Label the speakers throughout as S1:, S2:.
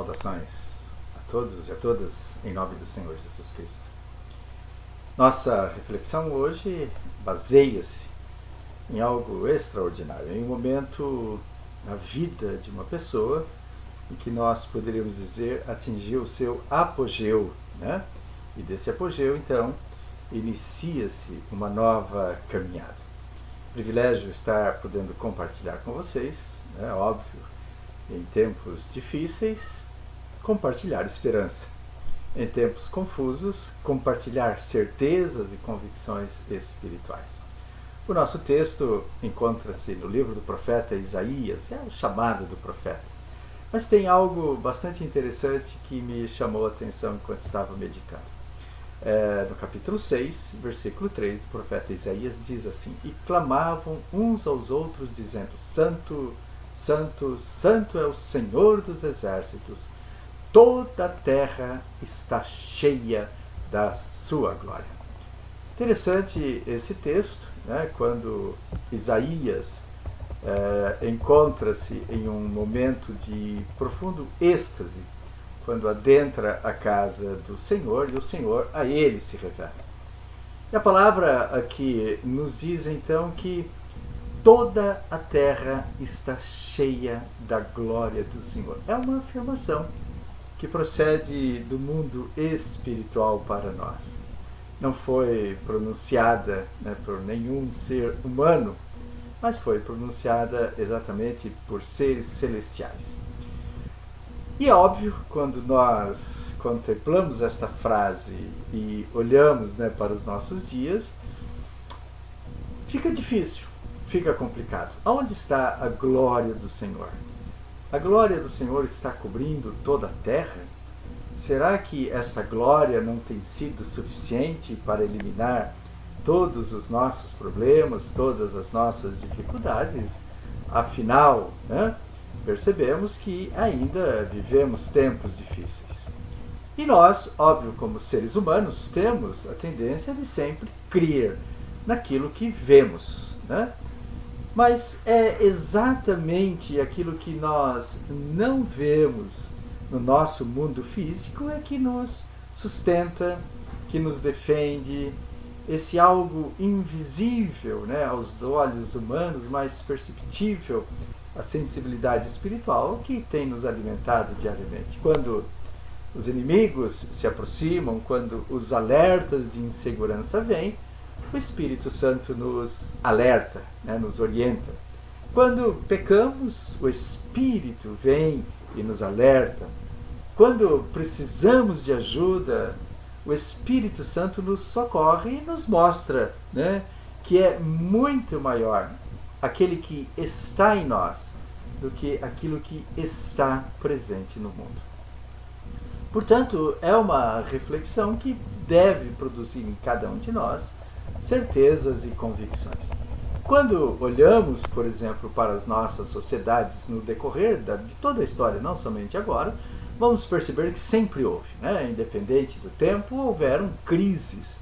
S1: Saudações a todos e a todas, em nome do Senhor Jesus Cristo. Nossa reflexão hoje baseia-se em algo extraordinário, em um momento na vida de uma pessoa em que nós poderíamos dizer atingiu o seu apogeu, né? E desse apogeu, então, inicia-se uma nova caminhada. Privilégio estar podendo compartilhar com vocês, né? Óbvio, em tempos difíceis, compartilhar esperança. Em tempos confusos, compartilhar certezas e convicções espirituais. O nosso texto encontra-se no livro do profeta Isaías, é o chamado do profeta. Mas tem algo bastante interessante que me chamou a atenção enquanto estava meditando. No capítulo 6, versículo 3 do profeta Isaías, diz assim: E clamavam uns aos outros, dizendo: Santo, Santo, Santo é o Senhor dos exércitos, toda a terra está cheia da sua glória. Interessante esse texto, né, quando Isaías encontra-se em um momento de profundo êxtase, quando adentra a casa do Senhor e o Senhor a ele se revela. E a palavra aqui nos diz então que toda a terra está cheia da glória do Senhor. É uma afirmação que procede do mundo espiritual para nós. Não foi pronunciada, né, por nenhum ser humano, mas foi pronunciada exatamente por seres celestiais. E é óbvio, quando nós contemplamos esta frase e olhamos, né, para os nossos dias, fica difícil, fica complicado. Onde está a glória do Senhor? A glória do Senhor está cobrindo toda a terra? Será que essa glória não tem sido suficiente para eliminar todos os nossos problemas, todas as nossas dificuldades? Afinal, né, percebemos que ainda vivemos tempos difíceis. E nós, óbvio, como seres humanos, temos a tendência de sempre crer naquilo que vemos, né? Mas é exatamente aquilo que nós não vemos no nosso mundo físico é que nos sustenta, que nos defende, esse algo invisível, né, aos olhos humanos, mas perceptível, a sensibilidade espiritual que tem nos alimentado diariamente. Quando os inimigos se aproximam, quando os alertas de insegurança vêm, o Espírito Santo nos alerta, né, nos orienta. Quando pecamos, o Espírito vem e nos alerta. Quando precisamos de ajuda, o Espírito Santo nos socorre e nos mostra, né, que é muito maior aquele que está em nós do que aquilo que está presente no mundo. Portanto, é uma reflexão que deve produzir em cada um de nós certezas e convicções. Quando olhamos, por exemplo, para as nossas sociedades no decorrer de toda a história, não somente agora, vamos perceber que sempre houve, né? Independente do tempo, houveram crises,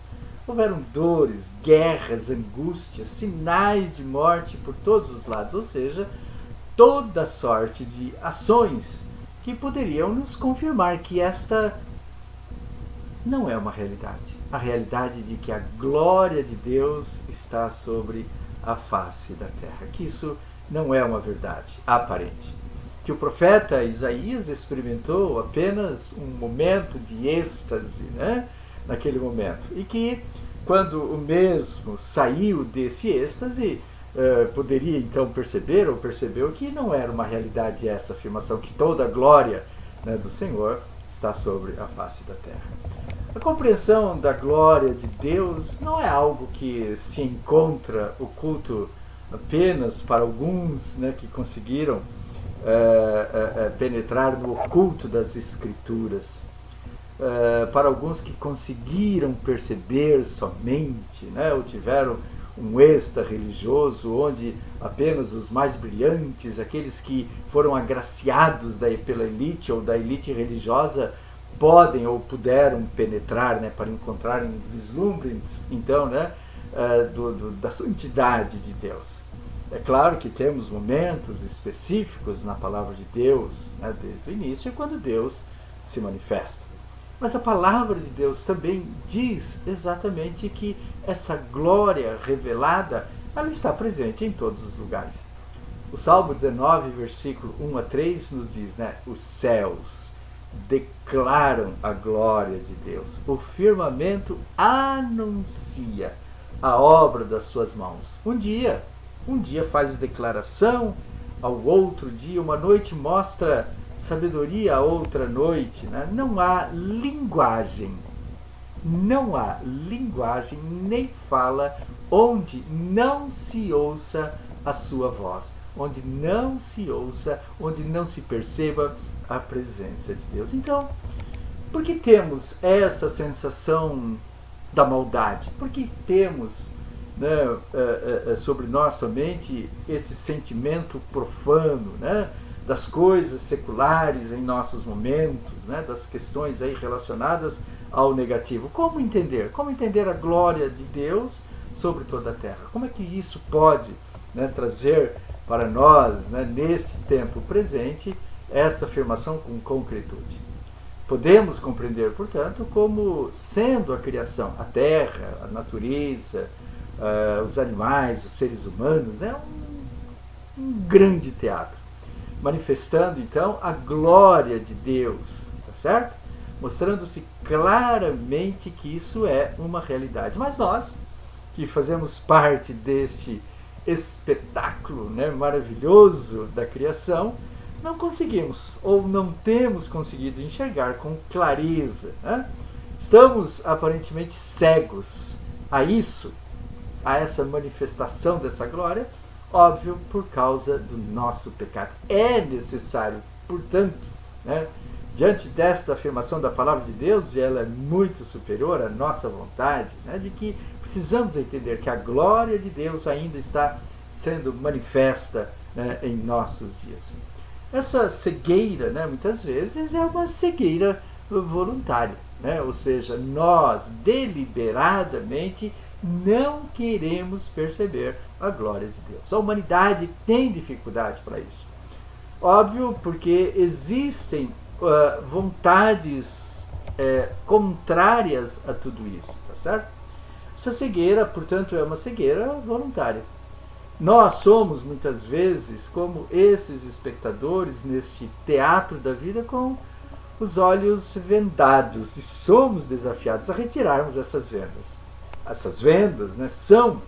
S1: houveram dores, guerras, angústias, sinais de morte por todos os lados, ou seja, toda sorte de ações que poderiam nos confirmar que esta não é uma realidade. A realidade de que a glória de Deus está sobre a face da terra. Que isso não é uma verdade aparente. Que o profeta Isaías experimentou apenas um momento de êxtase, né, naquele momento. E que, quando o mesmo saiu desse êxtase, poderia então perceber, ou percebeu, que não era uma realidade essa afirmação, que toda a glória, né, do Senhor está sobre a face da terra. A compreensão da glória de Deus não é algo que se encontra oculto apenas para alguns, né, que conseguiram penetrar no oculto das Escrituras. Para alguns que conseguiram perceber somente, né, ou tiveram um êxtase religioso onde apenas os mais brilhantes, aqueles que foram agraciados pela elite ou da elite religiosa, podem ou puderam penetrar, né, para encontrarem vislumbres, então, né, da santidade de Deus. É claro que temos momentos específicos na palavra de Deus, né, desde o início, quando Deus se manifesta. Mas a palavra de Deus também diz exatamente que essa glória revelada, ela está presente em todos os lugares. O Salmo 19, versículo 1 a 3 nos diz, né, os céus declaram a glória de Deus, o firmamento anuncia a obra das suas mãos. Um dia faz declaração, ao outro dia, uma noite mostra sabedoria, a outra noite. Né? Não há linguagem nem fala onde não se ouça a sua voz, onde não se perceba a presença de Deus. Então, por que temos essa sensação da maldade? Por que temos, né, sobre nós somente esse sentimento profano, né, das coisas seculares em nossos momentos, né, das questões aí relacionadas ao negativo? Como entender? Como entender a glória de Deus sobre toda a terra? Como é que isso pode, né, trazer para nós, né, neste tempo presente, essa afirmação com concretude? Podemos compreender, portanto, como sendo a criação, a terra, a natureza, os animais, os seres humanos, né, um grande teatro, manifestando então a glória de Deus, tá certo? Mostrando-se claramente que isso é uma realidade. Mas nós, que fazemos parte deste espetáculo, né, maravilhoso da criação, não conseguimos ou não temos conseguido enxergar com clareza. Né? Estamos aparentemente cegos a isso, a essa manifestação dessa glória, óbvio, por causa do nosso pecado. É necessário, portanto, né, diante desta afirmação da palavra de Deus, e ela é muito superior à nossa vontade, né, de que precisamos entender que a glória de Deus ainda está sendo manifesta, né, em nossos dias. Essa cegueira, né, muitas vezes, é uma cegueira voluntária, né? Ou seja, nós deliberadamente não queremos perceber a glória de Deus. A humanidade tem dificuldade para isso. Óbvio, porque existem vontades contrárias a tudo isso, tá certo? Essa cegueira, portanto, é uma cegueira voluntária. Nós somos, muitas vezes, como esses espectadores neste teatro da vida com os olhos vendados, e somos desafiados a retirarmos essas vendas. Essas vendas, né, são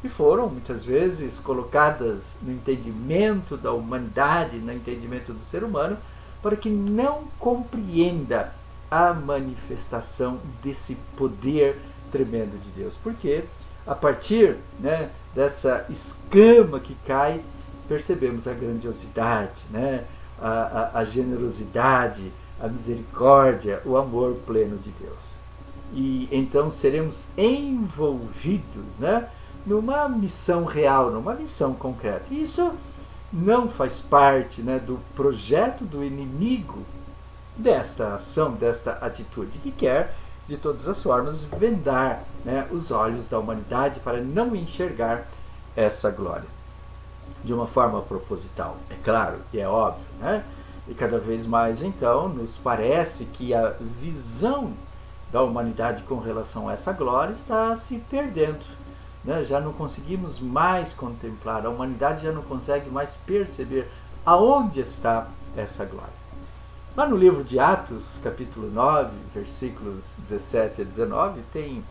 S1: e foram, muitas vezes, colocadas no entendimento da humanidade, no entendimento do ser humano, para que não compreenda a manifestação desse poder tremendo de Deus. Porque a partir, né, dessa escama que cai, percebemos a grandiosidade, né, a generosidade, a misericórdia, o amor pleno de Deus. E então seremos envolvidos, né, numa missão real, numa missão concreta. E isso não faz parte, né, do projeto do inimigo desta ação, desta atitude, que quer, de todas as formas, vendar, né, os olhos da humanidade para não enxergar essa glória. De uma forma proposital, é claro, e é óbvio, né? E cada vez mais, então, nos parece que a visão da humanidade com relação a essa glória está se perdendo. Né? Já não conseguimos mais contemplar, a humanidade já não consegue mais perceber aonde está essa glória. Lá no livro de Atos, capítulo 9, versículos 17 a 19, tem um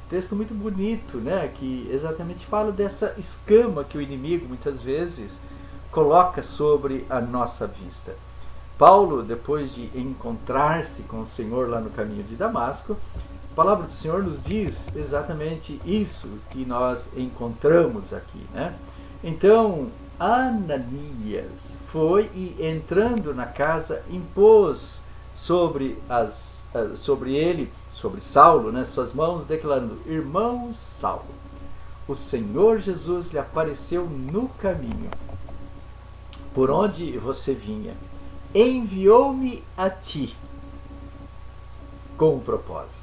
S1: texto muito bonito, né, que exatamente fala dessa escama que o inimigo muitas vezes coloca sobre a nossa vista. Paulo, depois de encontrar-se com o Senhor lá no caminho de Damasco, a palavra do Senhor nos diz exatamente isso que nós encontramos aqui, né? Então, Ananias foi e, entrando na casa, impôs sobre ele, sobre Saulo, né, suas mãos, declarando: irmão Saulo, o Senhor Jesus lhe apareceu no caminho por onde você vinha, enviou-me a ti com um propósito,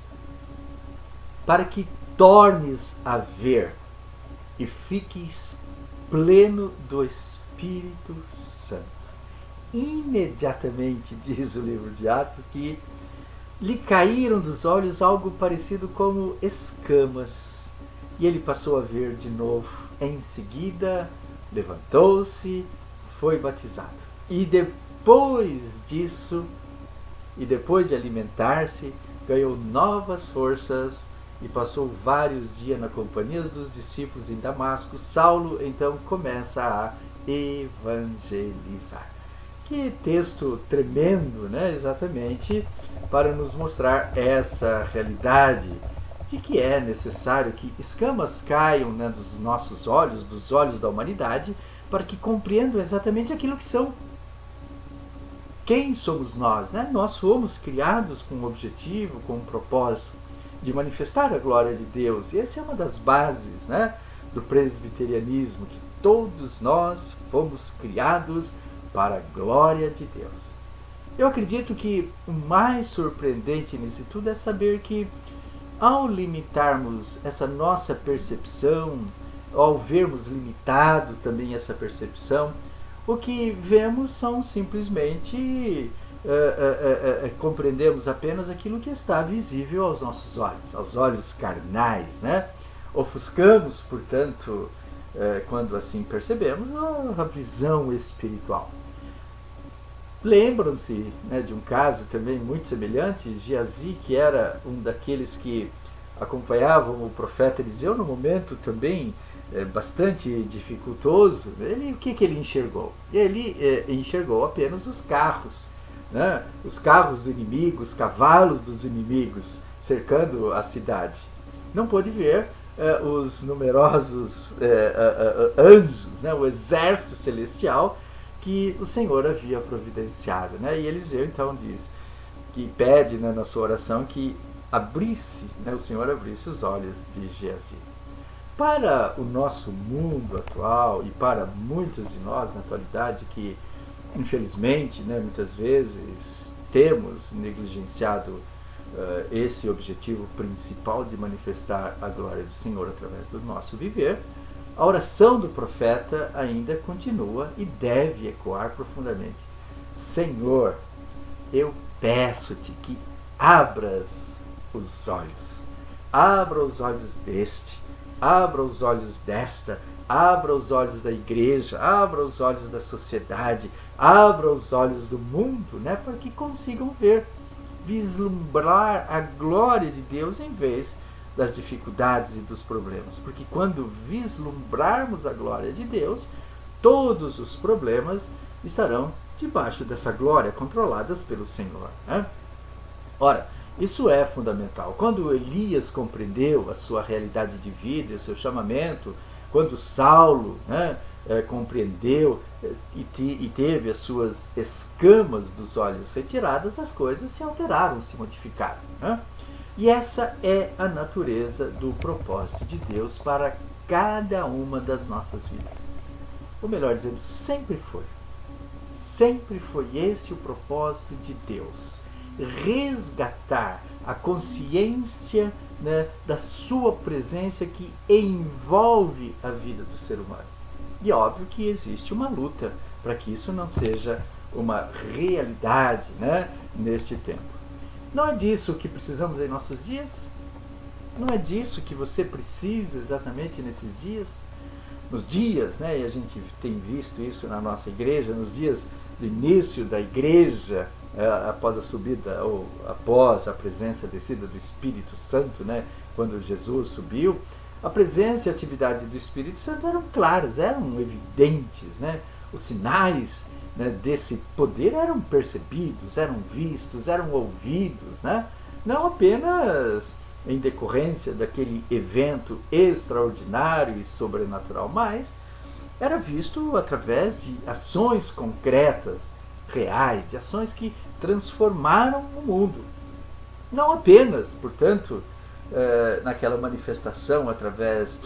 S1: para que tornes a ver e fiques pleno do Espírito Santo. Imediatamente, diz o livro de Atos, que lhe caíram dos olhos algo parecido como escamas, e ele passou a ver de novo. Em seguida, levantou-se, foi batizado. E depois disso, e depois de alimentar-se, ganhou novas forças e passou vários dias na companhia dos discípulos em Damasco. Saulo então começa a evangelizar. Que texto tremendo, né? Exatamente para nos mostrar essa realidade de que é necessário que escamas caiam, né, dos nossos olhos, dos olhos da humanidade, para que compreendam exatamente aquilo que são. Quem somos nós? Né? Nós fomos criados com um objetivo, com um propósito de manifestar a glória de Deus. E essa é uma das bases, né, do presbiterianismo, que todos nós fomos criados para a glória de Deus. Eu acredito que o mais surpreendente nisso tudo é saber que, ao limitarmos essa nossa percepção, ao vermos limitado também essa percepção, o que vemos são simplesmente compreendemos apenas aquilo que está visível aos nossos olhos, aos olhos carnais, né? Ofuscamos, portanto, quando assim percebemos, a visão espiritual. Lembram-se, né, de um caso também muito semelhante, Geazi, que era um daqueles que acompanhavam o profeta Eliseu no momento também bastante dificultoso. O que ele enxergou? Ele enxergou apenas os carros, né, os carros do inimigo, os cavalos dos inimigos cercando a cidade. Não pôde ver os numerosos anjos, né, o exército celestial que o Senhor havia providenciado, né? E Eliseu então diz, que pede, né, na sua oração, que abrisse, né, o Senhor abrisse os olhos de Geazi. Para o nosso mundo atual e para muitos de nós na atualidade que, infelizmente, né, muitas vezes temos negligenciado esse objetivo principal de manifestar a glória do Senhor através do nosso viver, a oração do profeta ainda continua e deve ecoar profundamente. Senhor, eu peço-te que abras os olhos. Abra os olhos deste, abra os olhos desta, abra os olhos da igreja, abra os olhos da sociedade, abra os olhos do mundo, né, para que consigam ver, vislumbrar a glória de Deus em vez das dificuldades e dos problemas. Porque quando vislumbrarmos a glória de Deus, todos os problemas estarão debaixo dessa glória, controladas pelo Senhor, né? Ora, isso é fundamental. Quando Elias compreendeu a sua realidade de vida, o seu chamamento, quando Saulo, né, compreendeu e teve as suas escamas dos olhos retiradas, as coisas se alteraram, se modificaram, né? E essa é a natureza do propósito de Deus para cada uma das nossas vidas. Ou melhor dizendo, sempre foi. Sempre foi esse o propósito de Deus. Resgatar a consciência, né, da sua presença que envolve a vida do ser humano. E é óbvio que existe uma luta para que isso não seja uma realidade, né, neste tempo. Não é disso que precisamos em nossos dias? Não é disso que você precisa exatamente nesses dias? Nos dias, né, e a gente tem visto isso na nossa igreja, nos dias do início da igreja, após a subida, ou após a presença descida do Espírito Santo, né, quando Jesus subiu, a presença e a atividade do Espírito Santo eram claras, eram evidentes, né? Os sinais, né, desse poder eram percebidos, eram vistos, eram ouvidos, né? Não apenas em decorrência daquele evento extraordinário e sobrenatural, mas era visto através de ações concretas, reais, de ações que transformaram o mundo. Não apenas, portanto, naquela manifestação através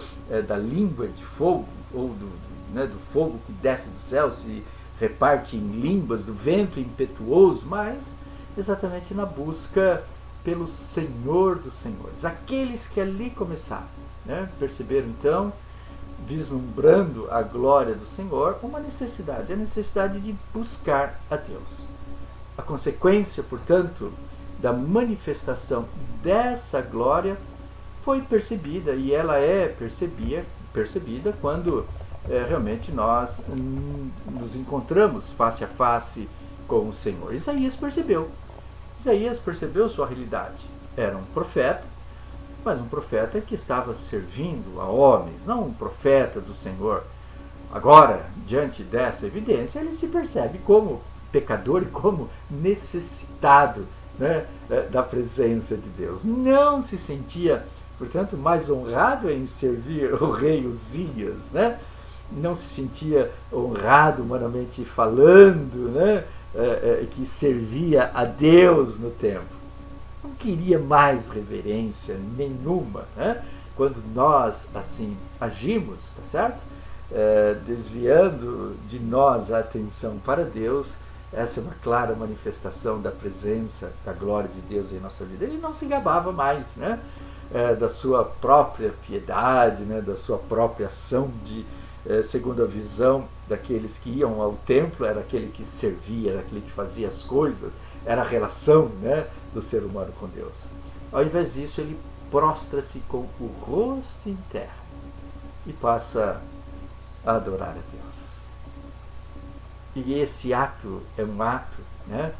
S1: da língua de fogo, ou do fogo que desce do céu, se reparte em línguas, do vento impetuoso, mas exatamente na busca pelo Senhor dos Senhores. Aqueles que ali começaram, né, perceberam então vislumbrando a glória do Senhor, uma necessidade, a necessidade de buscar a Deus. A consequência, portanto, da manifestação dessa glória foi percebida, e ela é percebida quando realmente nós nos encontramos face a face com o Senhor. Isaías percebeu sua realidade. Era um profeta, mas um profeta que estava servindo a homens, não um profeta do Senhor. Agora, diante dessa evidência, ele se percebe como pecador e como necessitado, né, da presença de Deus. Não se sentia, portanto, mais honrado em servir o rei Uzias, né? Não se sentia honrado, humanamente falando, né, que servia a Deus no templo. Não queria mais reverência nenhuma, né? Quando nós assim agimos, tá certo? Desviando de nós a atenção para Deus, essa é uma clara manifestação da presença, da glória de Deus em nossa vida. Ele não se gabava mais, né, da sua própria piedade, né, da sua própria ação, segundo a visão daqueles que iam ao templo, era aquele que servia, era aquele que fazia as coisas, era a relação, né, do ser humano com Deus. Ao invés disso, ele prostra-se com o rosto em terra e passa a adorar a Deus. E esse ato é um ato, né,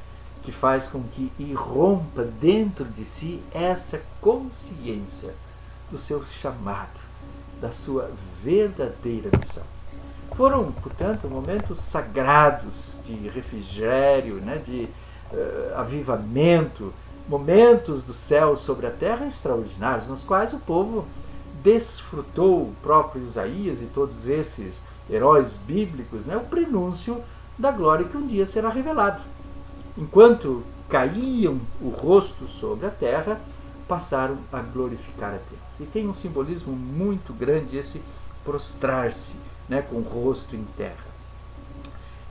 S1: que faz com que irrompa dentro de si essa consciência do seu chamado, da sua verdadeira missão. Foram, portanto, momentos sagrados de refrigério, né, de avivamento, momentos do céu sobre a terra extraordinários, nos quais o povo desfrutou, o próprio Isaías e todos esses heróis bíblicos, né, o prenúncio da glória que um dia será revelado. Enquanto caíam o rosto sobre a terra, passaram a glorificar a Deus. E tem um simbolismo muito grande esse prostrar-se, né, com o rosto em terra.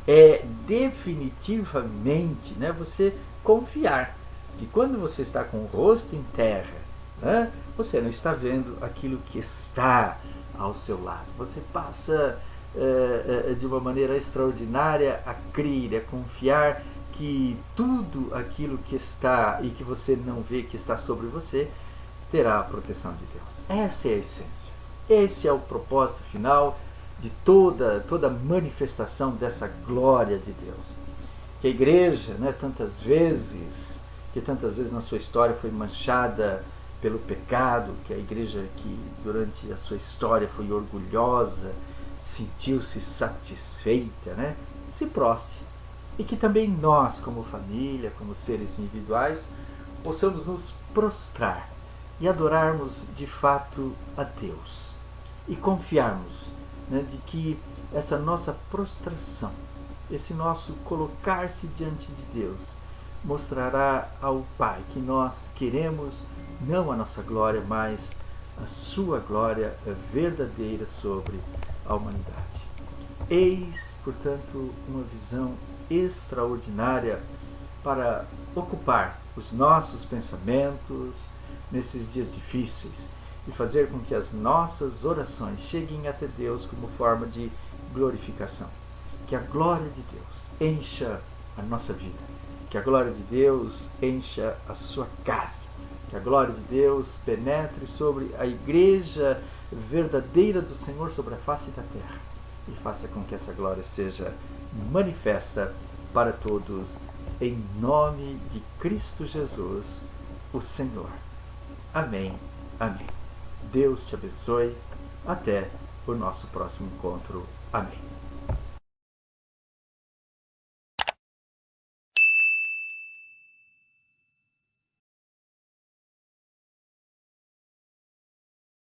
S1: É definitivamente, né, você confiar que quando você está com o rosto em terra, né, você não está vendo aquilo que está ao seu lado. Você passa de uma maneira extraordinária a crer, a confiar que tudo aquilo que está e que você não vê que está sobre você terá a proteção de Deus. Essa é a essência. Esse é o propósito final de toda manifestação dessa glória de Deus. Que a igreja, né, tantas vezes na sua história foi manchada pelo pecado, que a igreja que durante a sua história foi orgulhosa, sentiu-se satisfeita, né, se prostre. E que também nós, como família, como seres individuais, possamos nos prostrar e adorarmos de fato a Deus. E confiarmos, né, de que essa nossa prostração, esse nosso colocar-se diante de Deus, mostrará ao Pai que nós queremos não a nossa glória, mas a sua glória verdadeira sobre a humanidade. Eis, portanto, uma visão extraordinária para ocupar os nossos pensamentos nesses dias difíceis e fazer com que as nossas orações cheguem até Deus como forma de glorificação. Que a glória de Deus encha a nossa vida, que a glória de Deus encha a sua casa, que a glória de Deus penetre sobre a igreja verdadeira do Senhor sobre a face da terra e faça com que essa glória seja manifesta para todos, em nome de Cristo Jesus, o Senhor. Amém. Amém. Deus te abençoe. Até o nosso próximo encontro. Amém.